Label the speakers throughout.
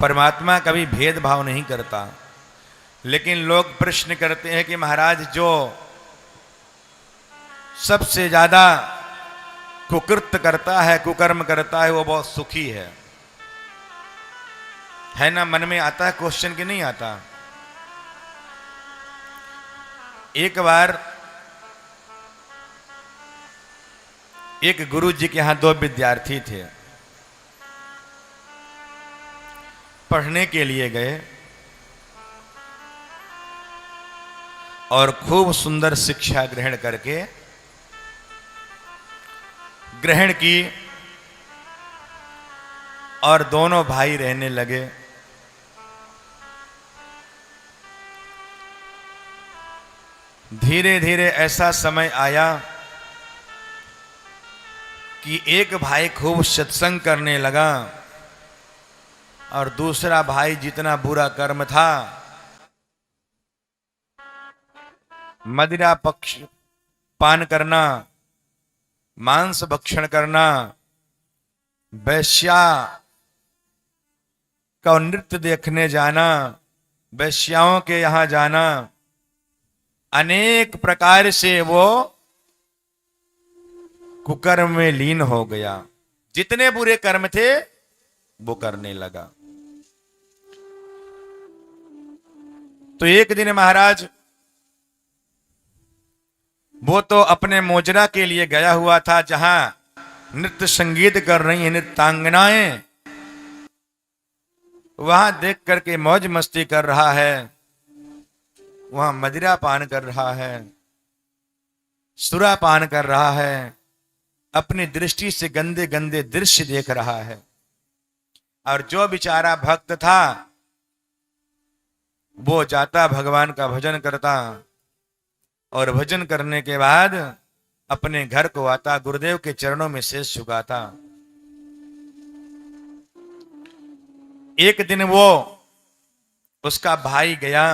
Speaker 1: परमात्मा कभी भेदभाव नहीं करता। लेकिन लोग प्रश्न करते हैं कि महाराज जो सबसे ज्यादा कुकृत्य करता है, कुकर्म करता है, वो बहुत सुखी है ना? मन में आता है क्वेश्चन कि नहीं आता? एक बार एक गुरु जी के यहां दो विद्यार्थी थे, पढ़ने के लिए गए और खूब सुंदर शिक्षा ग्रहण की और दोनों भाई रहने लगे। धीरे धीरे ऐसा समय आया कि एक भाई खूब सत्संग करने लगा और दूसरा भाई जितना बुरा कर्म था, मदिरा पक्ष पान करना, मांस भक्षण करना, वैश्या का नृत्य देखने जाना, वैश्याओं के यहां जाना, अनेक प्रकार से वो कुकर्म में लीन हो गया। जितने बुरे कर्म थे वो करने लगा। तो एक दिन महाराज वो तो अपने मोजरा के लिए गया हुआ था, जहां नृत्य संगीत कर रही हैं नृत्यांगनाएं, वहां देख करके मौज मस्ती कर रहा है, वहां मदिरा पान कर रहा है, सुरा पान कर रहा है, अपनी दृष्टि से गंदे गंदे दृश्य देख रहा है। और जो बेचारा भक्त था वो जाता भगवान का भजन करता और भजन करने के बाद अपने घर को आता, गुरुदेव के चरणों में शीश झुकाता। एक दिन वो उसका भाई गया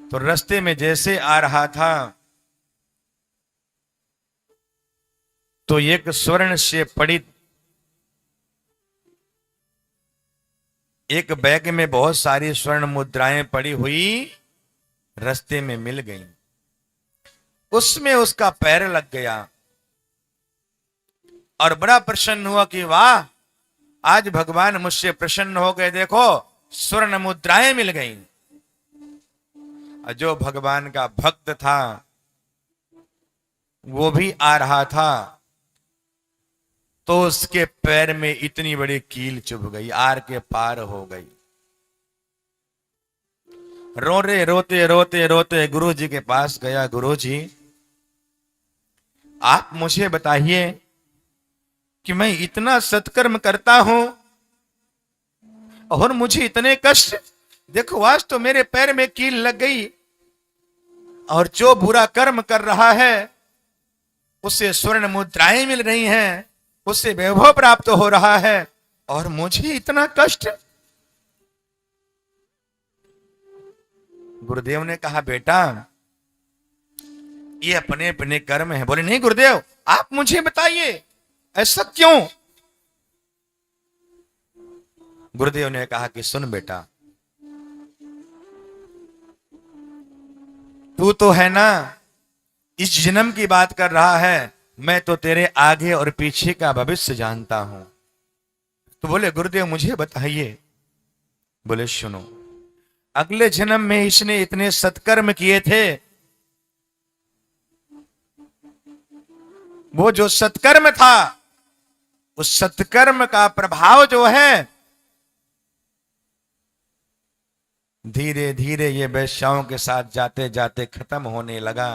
Speaker 1: तो रास्ते में जैसे आ रहा था तो एक स्वर्ण से पड़ी एक बैग में बहुत सारी स्वर्ण मुद्राएं पड़ी हुई रास्ते में मिल गई। उसमें उसका पैर लग गया और बड़ा प्रसन्न हुआ कि वाह, आज भगवान मुझसे प्रसन्न हो गए, देखो स्वर्ण मुद्राएं मिल गई। और जो भगवान का भक्त था वो भी आ रहा था तो उसके पैर में इतनी बड़ी कील चुभ गई, आर के पार हो गई। रोते रोते रोते गुरु जी के पास गया, गुरु जी आप मुझे बताइए कि मैं इतना सत्कर्म करता हूं और मुझे इतने कष्ट, देखो आज तो मेरे पैर में कील लग गई और जो बुरा कर्म कर रहा है उसे स्वर्ण मुद्राएं मिल रही हैं, उससे वैभव प्राप्त हो रहा है और मुझे इतना कष्ट। गुरुदेव ने कहा बेटा ये अपने अपने कर्म है। बोले नहीं गुरुदेव आप मुझे बताइए ऐसा क्यों? गुरुदेव ने कहा कि सुन बेटा, तू तो है ना इस जन्म की बात कर रहा है, मैं तो तेरे आगे और पीछे का भविष्य जानता हूं। तो बोले गुरुदेव मुझे बताइए। बोले सुनो, अगले जन्म में इसने इतने सत्कर्म किए थे, वो जो सत्कर्म था उस सत्कर्म का प्रभाव जो है धीरे धीरे ये वैश्याओं के साथ जाते जाते खत्म होने लगा,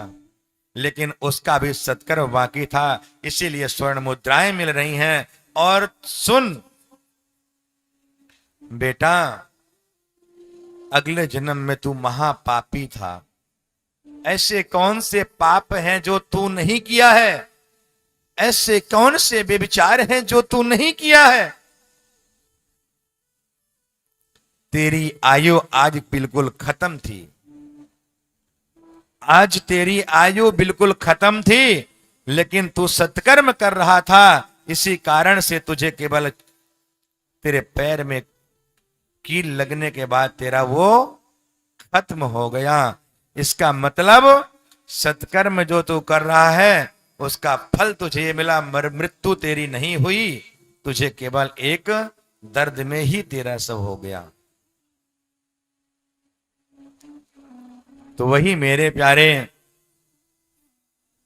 Speaker 1: लेकिन उसका भी सत्कर्म बाकी था, इसीलिए स्वर्ण मुद्राएं मिल रही हैं। और सुन बेटा, अगले जन्म में तू महापापी था। ऐसे कौन से पाप हैं जो तू नहीं किया है? ऐसे कौन से व्यभिचार हैं जो तू नहीं किया है? तेरी आयु आज बिल्कुल खत्म थी, आज तेरी आयु बिल्कुल खत्म थी, लेकिन तू सत्कर्म कर रहा था, इसी कारण से तुझे केवल तेरे पैर में कील लगने के बाद तेरा वो खत्म हो गया। इसका मतलब सत्कर्म जो तू कर रहा है उसका फल तुझे मिला, मृत्यु तेरी नहीं हुई, तुझे केवल एक दर्द में ही तेरा सब हो गया। तो वही मेरे प्यारे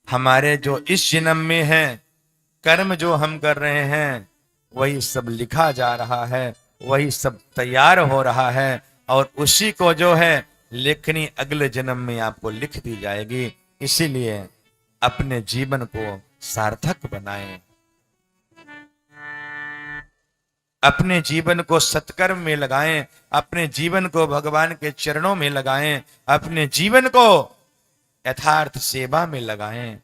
Speaker 1: हमारे जो इस जन्म में है कर्म जो हम कर रहे हैं वही सब लिखा जा रहा है, वही सब तैयार हो रहा है और उसी को जो है लेखनी अगले जन्म में आपको लिख दी जाएगी। इसीलिए अपने जीवन को सार्थक बनाएं, अपने जीवन को सत्कर्म में लगाएं, अपने जीवन को भगवान के चरणों में लगाएं, अपने जीवन को यथार्थ सेवा में लगाएं।